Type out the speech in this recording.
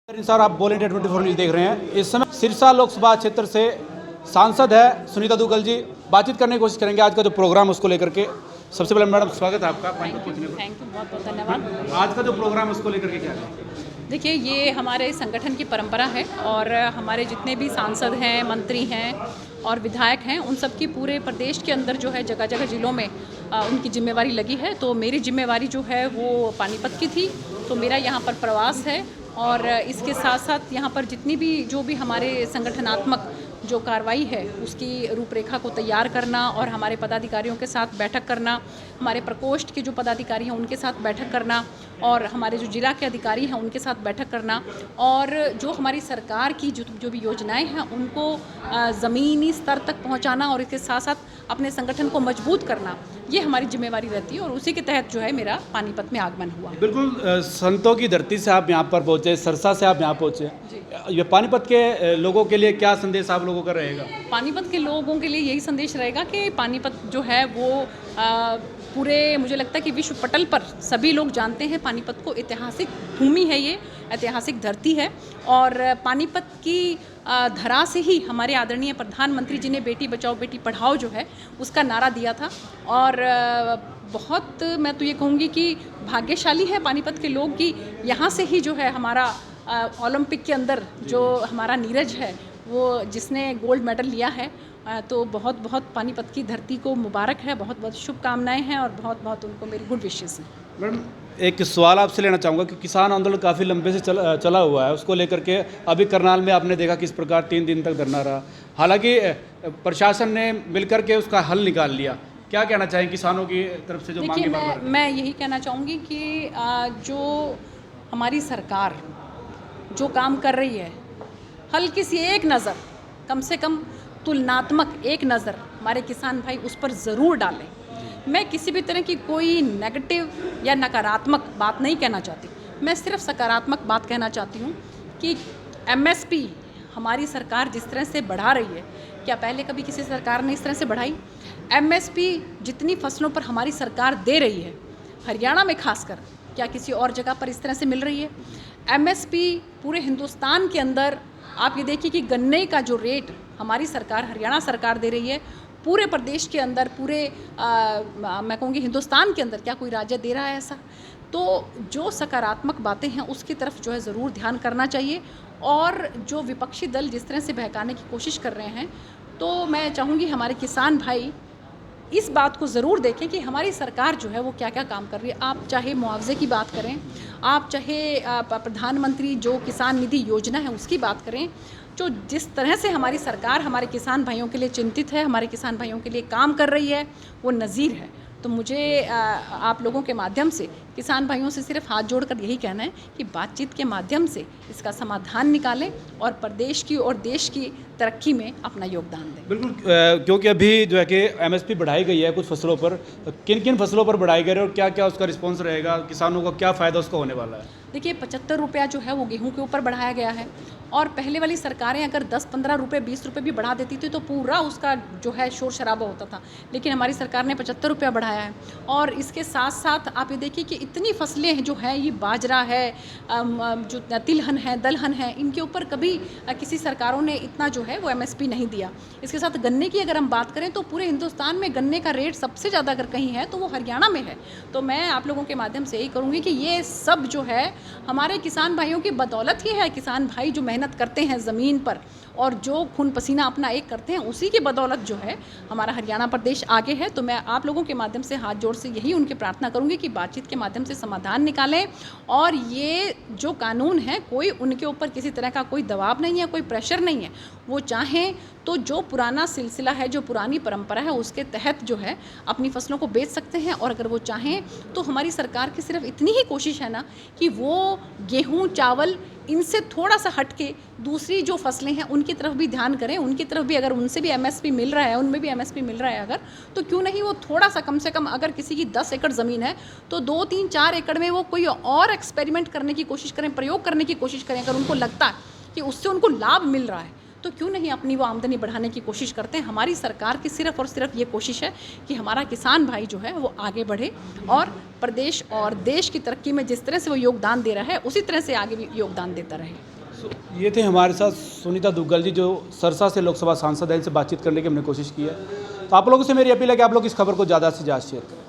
Sir, आप बोल India 24 news देख रहे हैं। इस समय सिरसा लोकसभा क्षेत्र से सांसद है सुनीता दुग्गल जी, बातचीत करने की कोशिश करेंगे आज का जो प्रोग्राम उसको लेकर के। सबसे पहले मैडम स्वागत है आपका। थैंक यू, बहुत बहुत धन्यवाद। आज का जो प्रोग्राम उसको लेकर के क्या है? देखिए, ये हमारे संगठन की परंपरा है और हमारे जितने भी सांसद हैं, मंत्री हैं और विधायक हैं, उन सब की पूरे प्रदेश के अंदर जो है जगह जगह जिलों में उनकी जिम्मेवारी लगी है। तो मेरी जिम्मेवारी जो है वो पानीपत की थी, तो मेरा यहाँ पर प्रवास है और इसके साथ साथ यहाँ पर जितनी भी जो भी हमारे संगठनात्मक जो कार्रवाई है उसकी रूपरेखा को तैयार करना और हमारे पदाधिकारियों के साथ बैठक करना, हमारे प्रकोष्ठ के जो पदाधिकारी हैं उनके साथ बैठक करना और हमारे जो जिला के अधिकारी हैं उनके साथ बैठक करना और जो हमारी सरकार की जो भी योजनाएं हैं उनको ज़मीनी स्तर तक पहुंचाना और इसके साथ साथ अपने संगठन को मजबूत करना, ये हमारी जिम्मेवारी रहती है और उसी के तहत जो है मेरा पानीपत में आगमन हुआ। बिल्कुल, संतों की धरती से आप यहाँ पर पहुँचे, सरसा से आप यहाँ पहुँचे, ये पानीपत के लोगों के लिए क्या संदेश आप लोगों का रहेगा? पानीपत के लोगों के लिए यही संदेश रहेगा कि पानीपत जो है वो पूरे, मुझे लगता है कि विश्व पटल पर सभी लोग जानते हैं पानीपत को। ऐतिहासिक भूमि है, ये ऐतिहासिक धरती है और पानीपत की धरा से ही हमारे आदरणीय प्रधानमंत्री जी ने बेटी बचाओ बेटी पढ़ाओ जो है उसका नारा दिया था और बहुत, मैं तो ये कहूँगी कि भाग्यशाली है पानीपत के लोग कि यहाँ से ही जो है हमारा ओलंपिक के अंदर जो हमारा नीरज है वो जिसने गोल्ड मेडल लिया है। तो बहुत बहुत पानीपत की धरती को मुबारक है, बहुत बहुत शुभकामनाएं हैं और बहुत बहुत उनको मेरी गुड विशेस हैं। मैडम, एक सवाल आपसे लेना चाहूँगा कि किसान आंदोलन काफ़ी लंबे से चला हुआ है, उसको लेकर के अभी करनाल में आपने देखा किस प्रकार 3 दिन तक धरना रहा, हालांकि प्रशासन ने मिलकर के उसका हल निकाल लिया। क्या कहना चाहें किसानों की तरफ से जो मांगे? देखिए, मैं यही कहना चाहूँगी कि जो हमारी सरकार जो काम कर रही है, हल्की सी एक नज़र, कम से कम तुलनात्मक एक नज़र हमारे किसान भाई उस पर ज़रूर डालें। मैं किसी भी तरह की कोई नेगेटिव या नकारात्मक बात नहीं कहना चाहती, मैं सिर्फ सकारात्मक बात कहना चाहती हूँ कि एमएसपी हमारी सरकार जिस तरह से बढ़ा रही है, क्या पहले कभी किसी सरकार ने इस तरह से बढ़ाई? एमएसपी जितनी फसलों पर हमारी सरकार दे रही है, हरियाणा में खासकर, क्या किसी और जगह पर इस तरह से मिल रही है? एमएसपी पूरे हिंदुस्तान के अंदर आप ये देखिए कि गन्ने का जो रेट हमारी सरकार, हरियाणा सरकार दे रही है, पूरे प्रदेश के अंदर, पूरे मैं कहूँगी हिंदुस्तान के अंदर क्या कोई राज्य दे रहा है ऐसा? तो जो सकारात्मक बातें हैं उसकी तरफ जो है ज़रूर ध्यान करना चाहिए और जो विपक्षी दल जिस तरह से बहकाने की कोशिश कर रहे हैं, तो मैं चाहूँगी हमारे किसान भाई इस बात को ज़रूर देखें कि हमारी सरकार जो है वो क्या क्या काम कर रही है। आप चाहे मुआवजे की बात करें, आप चाहे प्रधानमंत्री जो किसान निधि योजना है उसकी बात करें, जो जिस तरह से हमारी सरकार हमारे किसान भाइयों के लिए चिंतित है, हमारे किसान भाइयों के लिए काम कर रही है, वो नज़ीर है। तो मुझे आप लोगों के माध्यम से किसान भाइयों से सिर्फ हाथ जोड़कर यही कहना है कि बातचीत के माध्यम से इसका समाधान निकालें और प्रदेश की और देश की तरक्की में अपना योगदान दें। बिल्कुल, क्योंकि अभी जो है कि एमएसपी बढ़ाई गई है कुछ फसलों पर, किन किन फसलों पर बढ़ाई गई है और क्या क्या उसका रिस्पॉन्स रहेगा, किसानों को क्या फ़ायदा उसका होने वाला है? देखिए, 75 रुपया जो है वो गेहूं के ऊपर बढ़ाया गया है और पहले वाली सरकारें अगर 10-15 रुपये 20 रुपये भी बढ़ा देती थी तो पूरा उसका जो है शोर शराबा होता था, लेकिन हमारी सरकार ने 75 रुपया बढ़ाया है। और इसके साथ साथ आप ये देखिए कि इतनी फसलें हैं जो हैं, ये बाजरा है, जो तिलहन है, दलहन है, इनके ऊपर कभी किसी सरकारों ने इतना जो है वो एमएसपी नहीं दिया। इसके साथ गन्ने की अगर हम बात करें तो पूरे हिंदुस्तान में गन्ने का रेट सबसे ज़्यादा अगर कहीं है तो वो हरियाणा में है। तो मैं आप लोगों के माध्यम से यही करूँगी कि ये सब जो है हमारे किसान भाइयों की बदौलत ही है। किसान भाई जो मेहनत करते हैं ज़मीन पर और जो खून पसीना अपना एक करते हैं, उसी की बदौलत जो है हमारा हरियाणा प्रदेश आगे है। तो मैं आप लोगों के माध्यम से हाथ जोड़ से यही उनकी प्रार्थना करूंगी कि बातचीत के माध्यम से समाधान निकालें और ये जो कानून है कोई उनके ऊपर किसी तरह का कोई दबाव नहीं है, कोई प्रेशर नहीं है। वो चाहें तो जो पुराना सिलसिला है, जो पुरानी परंपरा है, उसके तहत जो है अपनी फसलों को बेच सकते हैं और अगर वो चाहें तो हमारी सरकार की सिर्फ इतनी ही कोशिश है ना कि वो गेहूँ, चावल, इनसे थोड़ा सा हट के दूसरी जो फसलें हैं उनकी तरफ भी ध्यान करें, उनकी तरफ भी अगर उनसे भी एमएसपी मिल रहा है, उनमें भी एमएसपी मिल रहा है अगर, तो क्यों नहीं वो थोड़ा सा, कम से कम अगर किसी की 10 एकड़ ज़मीन है तो 2-3-4 एकड़ में वो कोई और एक्सपेरिमेंट करने की कोशिश करें, प्रयोग करने की कोशिश करें। अगर उनको लगता है कि उससे उनको लाभ मिल रहा है तो क्यों नहीं अपनी वो आमदनी बढ़ाने की कोशिश करते हैं। हमारी सरकार की सिर्फ़ और सिर्फ ये कोशिश है कि हमारा किसान भाई जो है वो आगे बढ़े और प्रदेश और देश की तरक्की में जिस तरह से वो योगदान दे रहा है उसी तरह से आगे भी योगदान देता रहे। ये थे हमारे साथ सुनीता दुग्गल जी, जो सरसा से लोकसभा सांसद हैं। इनसे बातचीत करने की हमने कोशिश की है। तो आप लोगों से मेरी अपील है कि आप लोग इस खबर को ज़्यादा से ज़्यादा शेयर करें।